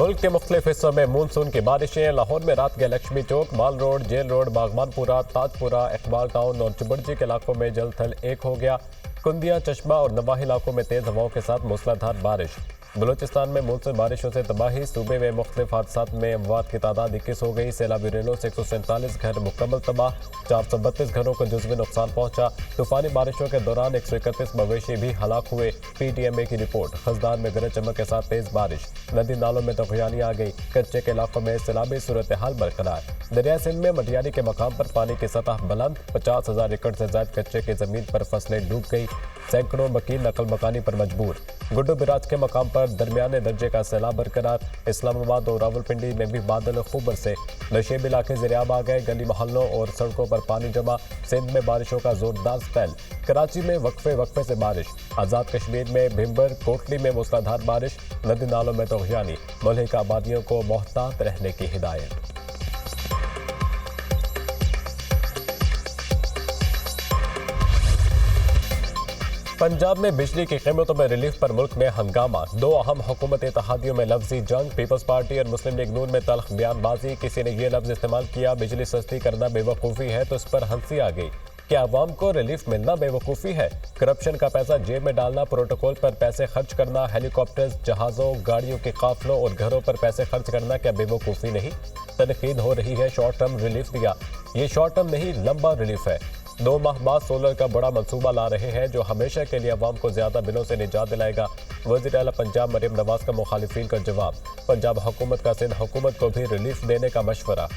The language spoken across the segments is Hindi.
मुल्क के मुख्तलिफ हिस्सों में मानसून की बारिशें। लाहौर में रात के Lakshmi Chowk, Mall Road, Jail Road, Baghbanpura, Tajpura, Iqbal Town और चुबड़जी के इलाकों में जल थल एक हो गया। कुंदिया, चश्मा और नवाही इलाकों में तेज हवाओं के साथ मूसलाधार बारिश। बलूचिस्तान में मानसून बारिशों से तबाही। सूबे में मुख्तलिफ हादसात में अमवात की तादाद 21 हो गई। सैलाबी रेलों से 147 घर मुकम्मल तबाह। 432 घरों को जुज़वी नुकसान पहुंचा। तूफानी बारिशों के दौरान 131 मवेशी भी हलाक हुए। PTMA की रिपोर्ट। खजदार में गरज चमक के साथ तेज बारिश। नदी नालों में तगयानी आ गई। कच्चे के इलाकों में सैलाबी सूरत हाल बरकरार। दरिया सिंध में मटियारी के मकाम पर पानी की सतह बुलंद। 50,000 एकड़ से ज्यादा कच्चे की जमीन पर फसलें डूब गई। सैकड़ों मकीन नकल मकानी पर मजबूर। गुड्डू बिराज के मकाम पर दरमियाने दर्जे का सैलाब बरकरार। इस्लामाबाद और रावलपिंडी में भी बादल खूब बरसे। नशेब इलाके ज़रियाब आ गए। गली मोहल्लों और सड़कों पर पानी जमा। सिंध में बारिशों का जोरदार स्पेल। कराची में वक्फे से बारिश। आज़ाद कश्मीर में भिम्बर कोटली में मूसलाधार बारिश। नदी नालों में तगयानी। मुल्क आबादियों को मोहतात रहने की हिदायत। पंजाब में बिजली की कीमतों में रिलीफ पर मुल्क में हंगामा। दो अहम हुकूमत इत्तेहादियों में लफ्जी जंग। पीपल्स पार्टी और मुस्लिम लीग नून में तल्ख बयानबाजी। किसी ने यह लफ्ज इस्तेमाल किया, बिजली सस्ती करना बेवकूफ़ी है, तो इस पर हंसी आ गई। क्या अवाम को रिलीफ मिलना बेवकूफ़ी है? करप्शन का पैसा जेब में डालना, प्रोटोकॉल पर पैसे खर्च करना, हेलीकॉप्टर्स, जहाज़ों, गाड़ियों के काफिलों और घरों पर पैसे खर्च करना क्या बेवकूफ़ी नहीं? तनकीद हो रही है शॉर्ट टर्म रिलीफ दिया। ये शॉर्ट टर्म नहीं, लंबा रिलीफ है। 2 माह बाद सोलर का बड़ा मंसूबा ला रहे हैं जो हमेशा के लिए अवाम को ज्यादा बिलों से निजात दिलाएगा। वज़ीर आला पंजाब मरियम नवाज का मुखालिफिन का जवाब। पंजाब हुकूमत का सिंध हुकूमत को भी रिलीफ देने का मशवरा।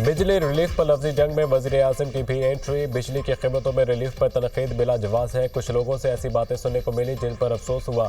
बिजली रिलीफ पर लफ्जी जंग में वज़ीर आज़म की भी एंट्री। बिजली की कीमतों में रिलीफ पर तनकीद बिला जवाज़ है। कुछ लोगों से ऐसी बातें सुनने को मिली जिन पर अफसोस हुआ।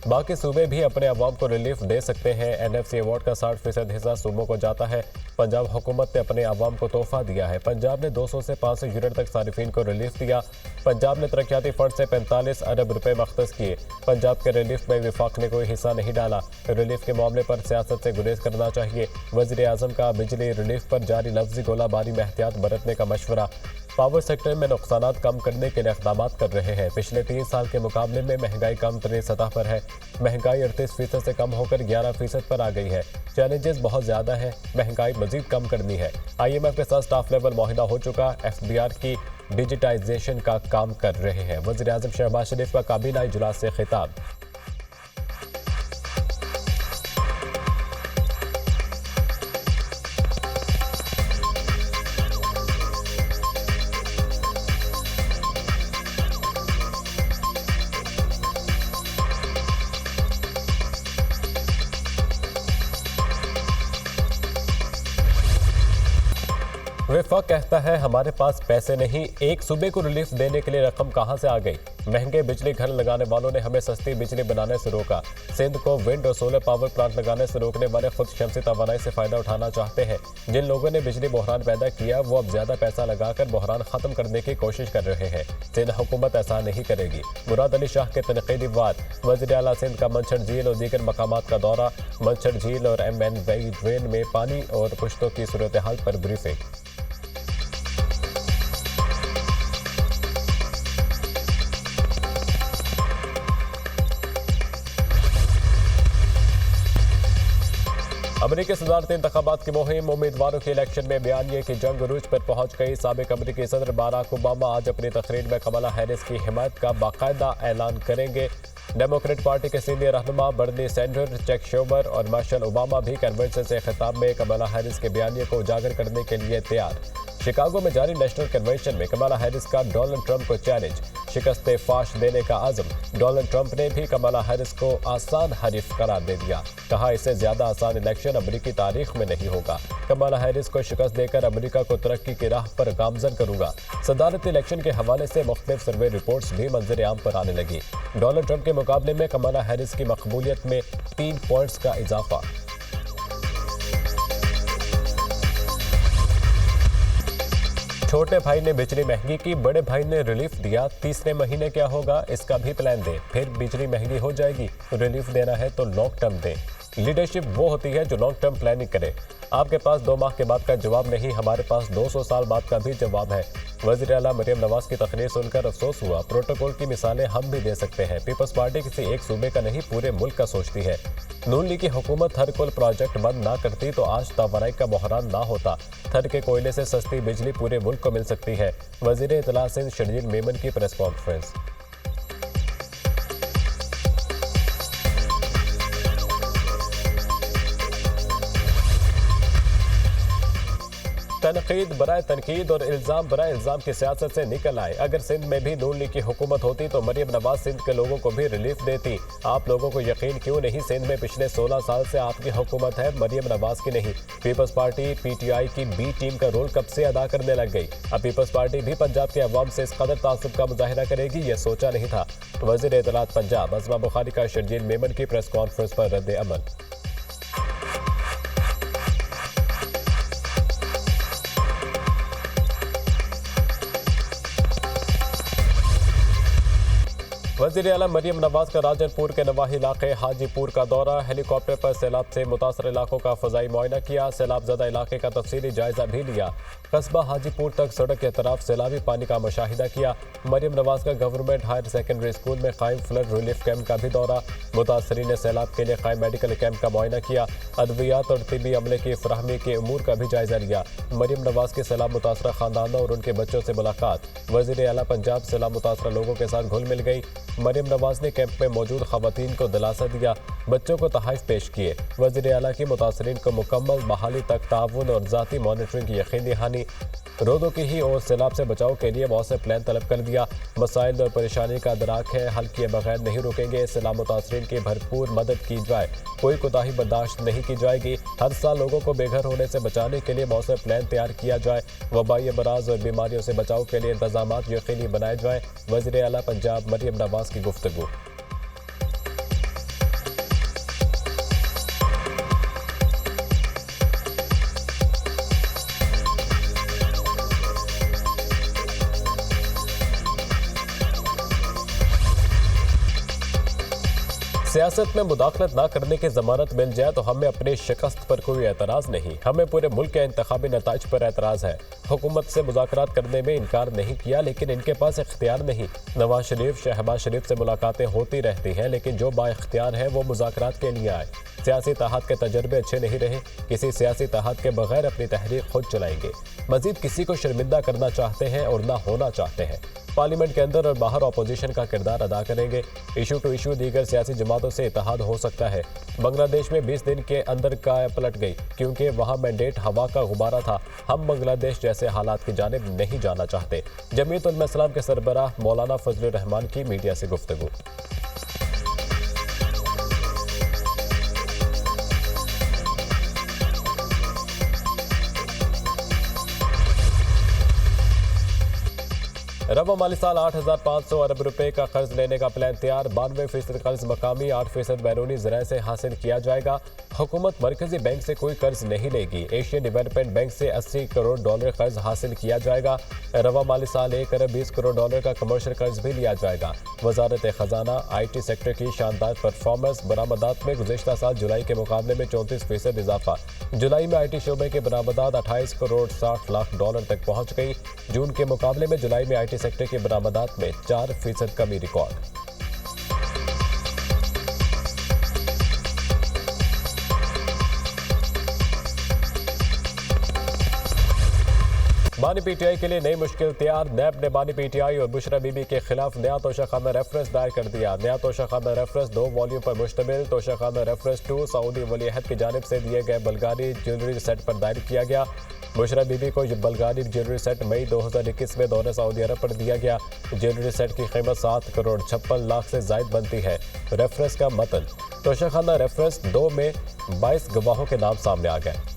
बाकी सूबे भी अपने अवाम को रिलीफ दे सकते हैं। NFC अवार्ड का 60% हिस्सा सूबों को जाता है। पंजाब हुकूमत ने अपने अवाम को तोहफा दिया है। पंजाब ने 200 से 500 यूनिट तक सारिफिन को रिलीफ दिया। पंजाब ने तरक्याती फंड से 45 अरब रुपए मख्तस किए। पंजाब के रिलीफ में विफाक ने कोई हिस्सा नहीं डाला। रिलीफ के मामले पर सियासत से गुरेज करना चाहिए। वज़ीर आज़म का बिजली रिलीफ पर जारी लफ्जी गोलाबारी में एहतियात बरतने का मशवरा। पावर सेक्टर में नुकसानात कम करने के लिए इक़दाम कर रहे हैं। पिछले 3 साल के मुकाबले में महंगाई कम तरीन सतह पर है। महंगाई 38% से कम होकर 11% पर आ गई है। चैलेंजेस बहुत ज़्यादा है, महंगाई मजीद कम करनी है। IMF के साथ स्टाफ लेवल मुआहिदा हो चुका। FBR की डिजिटाइजेशन का काम कर रहे हैं। वज़ीर आज़म शहबाज शरीफ का काबीना इजलास से खिताब। वफाक कहता है हमारे पास पैसे नहीं। एक सूबे को रिलीफ देने के लिए रकम कहां से आ गई? महंगे बिजली घर लगाने वालों ने हमें सस्ती बिजली बनाने से रोका। सिंध को विंड और सोलर पावर प्लांट लगाने से रोकने वाले खुद शमसी तवानाई से फायदा उठाना चाहते हैं। जिन लोगों ने बिजली बहरान पैदा किया वो अब ज्यादा पैसा लगाकर बहरान खत्म करने की कोशिश कर रहे हैं। सिंध हुकूमत ऐसा नहीं करेगी। मुराद अली शाह के तनकीदी वार। वज़ीर आला सिंध का मंछर झील और दीगर मकामात का दौरा। मंछर झील और MNV ड्रेन में पानी और पुश्तों की सूरत हाल पर ब्रीफिंग। अमरीकी सदारती इंतखाबात की मुहिम। उम्मीदवारों के इलेक्शन में बयानिए की जंग रूज पर पहुंच गई। साबिक अमरीकी सदर बाराक ओबामा आज अपनी तकरीर में कमला हैरिस की हिमायत का बाकायदा ऐलान करेंगे। डेमोक्रेट पार्टी के सीनियर रहनुमा बर्नी सैंडर्स, चैक शोवर और मार्शल ओबामा भी कन्वेंशन से खिताब में कमला हैरिस के बयानिए को उजागर करने के लिए तैयार। शिकागो में जारी नेशनल कन्वेंशन में कमला हैरिस का डोनाल्ड ट्रंप को चैलेंज। शिकस्त फाश देने का आज़म। डोनाल्ड ट्रंप ने भी कमला हैरिस को आसान हरीफ करार दे दिया। कहा इससे ज्यादा आसान इलेक्शन अमरीकी तारीख में नहीं होगा। कमला हैरिस को शिकस्त देकर अमरीका को तरक्की की राह पर गामजन करूंगा। सदारती इलेक्शन के हवाले से मुख्तलिफ सर्वे रिपोर्ट्स भी मंजर आम पर आने लगी। डोनाल्ड ट्रंप के मुकाबले में कमला हैरिस की मकबूलियत में 3 पॉइंट्स का इजाफा। छोटे भाई ने बिजली महंगी की, बड़े भाई ने रिलीफ दिया। तीसरे महीने क्या होगा इसका भी प्लान दें। फिर बिजली महंगी हो जाएगी, रिलीफ देना है तो लॉन्ग टर्म दें। लीडरशिप वो होती है जो लॉन्ग टर्म प्लानिंग करे। आपके पास 2 माह के बाद का जवाब नहीं, हमारे पास 200 साल बाद का भी जवाब है। वज़ीर आला मरियम नवाज की तकरीर सुनकर अफसोस हुआ। प्रोटोकॉल की मिसालें हम भी दे सकते हैं। पीपल्स पार्टी किसी एक सूबे का नहीं, पूरे मुल्क का सोचती है। नून लीग की हुकूमत हर कोल प्रोजेक्ट बंद ना करती तो आज तवानाई का बहरान ना होता। थर के कोयले से सस्ती बिजली पूरे मुल्क को मिल सकती है। वज़ीर इत्तला सिंध शर्जील मेमन की प्रेस कॉन्फ्रेंस। तनकीद बराए तनकीद और इल्ज़ाम बराए इल्ज़ाम की सियासत से निकल आए। अगर सिंध में भी नून लीग की हुकूमत होती तो मरियम नवाज सिंध के लोगों को भी रिलीफ देती। आप लोगों को यकीन क्यों नहीं? सिंध में पिछले 16 साल से आपकी हुकूमत है, मरियम नवाज की नहीं। पीपल्स पार्टी पीटीआई की बी टीम का रोल कब से अदा करने लग गई। अब पीपल्स पार्टी भी पंजाब के अवाम से इस कदर तासुब का मुजाहिरा करेगी, यह सोचा नहीं था। वज़ीर इत्तलात पंजाब अज़मा बुखारी का शर्जील मेमन की प्रेस कॉन्फ्रेंस पर रद्द अमल। वज़ीर आला मरियम नवाज का राजनपुर के नवाही इलाके हाजीपुर का दौरा। हेलीकॉप्टर पर सैलाब से मुतासर इलाकों का फ़ज़ाई मुआयना किया। सैलाबज़दा इलाके का तफसीली जायजा भी लिया। कस्बा हाजीपुर तक सड़क के तरफ सैलाबी पानी का मुशाहिदा किया। मरियम नवाज का गवर्नमेंट हायर सेकेंडरी स्कूल में कायम फ्लड रिलीफ कैंप का भी दौरा। मुतासरीन ने सैलाब के लिए कायम मेडिकल कैंप का मुआयना किया। अद्वियात और तिबी अमले की फराहमी के अमूर का भी जायजा लिया। मरियम नवाज के सैलाब मुतासरा खानदानों और उनके बच्चों से मुलाकात। वज़ीर आला पंजाब सैलाब मुतासरा लोगों के साथ घुल मिल गई। मरियम नवाज ने कैंप में मौजूद खवातीन को दिलासा दिया, बच्चों को तोहफे पेश किए। वज़ीर आला की मुतासरीन को मुकम्मल बहाली तक ताउन और ज़ाती मॉनिटरिंग की यकीन दहानी। रोदों की ही और सैलाब से बचाव के लिए मौसम प्लान तलब कर दिया। मसाइल और परेशानी का अदराक है, हल किए बगैर नहीं रुकेंगे। सैलाब मुतासरीन की भरपूर मदद की जाए, कोई कोताही बर्दाश्त नहीं की जाएगी। हर साल लोगों को बेघर होने से बचाने के लिए मौसम प्लान तैयार किया जाए। वबाई अमराज और बीमारियों से बचाव के लिए इंतजाम यकीनी बनाए जाए। वज़ीर आला पंजाब मरियम नवाज की गुफ्तगू। सियासत में मुदाखलत ना करने की जमानत मिल जाए तो हमें अपने शिकस्त पर कोई एतराज़ नहीं, हमें पूरे मुल्क के इंतखाबी नताइज पर एतराज़ है। हुकूमत से मुज़ाकरात करने में इनकार नहीं किया, लेकिन इनके पास इख्तियार नहीं। नवाज शरीफ शहबाज शरीफ से मुलाकातें होती रहती हैं, लेकिन जो बाइख्तियार है वो मुज़ाकरात के लिए आए। सियासी इत्तेहाद के तजर्बे अच्छे नहीं रहे, किसी सियासी इत्तेहाद के बगैर अपनी तहरीक खुद चलाएंगे। मजीद किसी को शर्मिंदा करना चाहते हैं और ना होना चाहते हैं। पार्लियामेंट के अंदर और बाहर अपोजिशन का किरदार अदा करेंगे। इशू टू इशू दीगर सियासी जमातों से इत्तेहाद हो सकता है। बांग्लादेश में 20 दिन के अंदर का पलट गई, क्योंकि वहाँ मैंडेट हवा का गुब्बारा था। हम बांग्लादेश जैसे हालात की जानिब नहीं जाना चाहते। जमीयत उलमा इस्लाम के सरबराह मौलाना फजलुर रहमान की मीडिया से गुफ्तगू। रवा माली साल 8,500 अरब रुपए का कर्ज लेने का प्लान तैयार। 92% कर्ज मकामी, 8% बैरूनी ज़राए से हासिल किया जाएगा। हुकूमत मरकजी बैंक से कोई कर्ज नहीं लेगी। एशियन डेवलपमेंट बैंक से 80 करोड़ डॉलर कर्ज हासिल किया जाएगा। रवा माली साल 1 अरब 20 करोड़ डॉलर का कमर्शियल कर्ज भी लिया जाएगा। वजारत खजाना IT सेक्टर की शानदार परफॉर्मेंस। बरामदात में गुज़िश्ता साल जुलाई के मुकाबले में 34% इजाफा। जुलाई में IT शोबे की बरामदात 28 करोड़ 60 लाख डॉलर तक पहुँच गई। जून के मुकाबले में जुलाई में IT सेक्टर की बरामदात में 4% कमी रिकॉर्ड। बानी PTI के लिए नई मुश्किल तैयार। नैब ने बानी PTI और बुशरा बीबी के खिलाफ नया तोशाखाना रेफरेंस दायर कर दिया। नया तोशाखाना रेफरेंस 2 वॉल्यूम पर मुश्तमिल। तोशाखाना रेफरेंस 2 सऊदी वली अहद की जानिब से दिए गए बल्गारी ज्वेलरी सेट पर दायर किया गया। बुशरा बीबी को बल्गारी ज्वेलरी सेट मई 2021 में दौरे सऊदी अरब पर दिया गया। ज्वेलरी सेट की कीमत 7 करोड़ 56 लाख से जायद बनती है। रेफरेंस का मतन। तोशाखाना रेफरेंस 2 में 22 गवाहों के नाम सामने आ गए।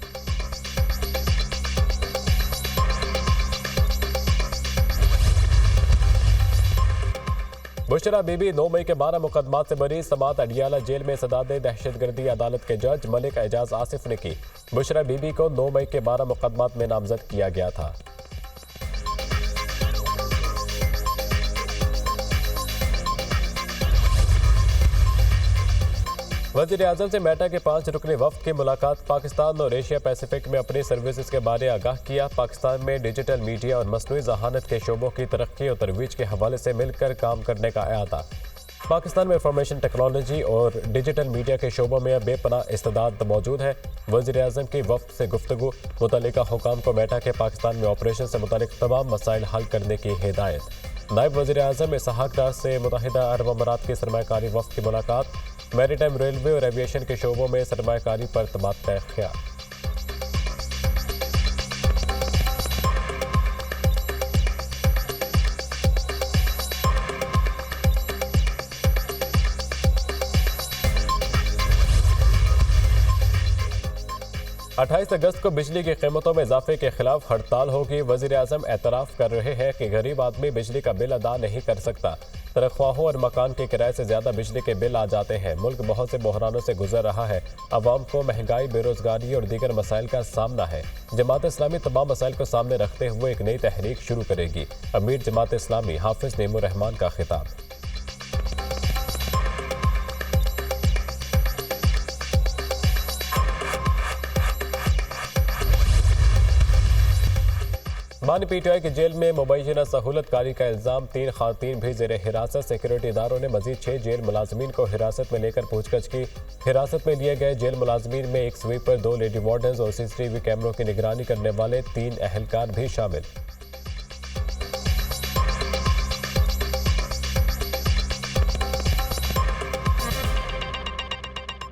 बुशरा बीबी 9 मई के 12 मुकदमात से बरी। समात अडियाला जेल में सदाद दहशतगर्दी अदालत के जज मलिक एजाज आसिफ ने की। बुशरा बीबी को 9 मई के 12 मुकदमात में नामजद किया गया था। वज़ीर आज़म से मेटा के 5 रुकनी वफ्द की मुलाकात। पाकिस्तान और एशिया पैसिफिक में अपनी सर्विसेज के बारे आगाह किया। पाकिस्तान में डिजिटल मीडिया और मसनूई ज़हानत के शोबों की तरक्की और तरवीज के हवाले से मिलकर काम करने का अहाता। पाकिस्तान में इंफॉर्मेशन टेक्नोलॉजी और डिजिटल मीडिया के शोबों में बेपनाह इस्तेदाद मौजूद है। वज़ीर आज़म की वफ्द से गुफ्तगू। मुतल्लिका हुकाम को मेटा के पाकिस्तान में ऑपरेशन से मुतालिक तमाम मसाइल हल करने की हिदायत। नायब वज़ीर आज़म इसहाक डार से मुत्तहिदा अरब अमारात की सरमाकारी वफ्द की मुलाकात। मैरीटाइम, रेलवे और एविएशन के शोबों में सरमाकारी पर तबादला ख्याल। 28 अगस्त को बिजली की कीमतों में इजाफे के खिलाफ हड़ताल होगी। वज़ीर आज़म एतराफ़ कर रहे हैं कि गरीब आदमी बिजली का बिल अदा नहीं कर सकता। तनख्वाहों और मकान के किराए से ज्यादा बिजली के बिल आ जाते हैं। मुल्क बहुत से बहरानों से गुजर रहा है। अवाम को महंगाई, बेरोजगारी और दीगर मसाइल का सामना है। जमात इस्लामी तमाम मसाइल को सामने रखते हुए एक नई तहरीक शुरू करेगी। अमीर जमात इस्लामी हाफिज नेमुर रहमान का खिताब। बानी पीटीआई की जेल में मुबैना सहूलत कारी का इल्जाम। 3 खातून भी जेर हिरासत। सिक्योरिटी इदारों ने मजीद 6 जेल मुलाजमीन को हिरासत में लेकर पूछताछ की। हिरासत में लिए गए जेल मुलाजमीन में एक स्वीपर, 2 लेडी वार्डन्स और CCTV कैमरों की निगरानी करने वाले 3 अहलकार भी शामिल।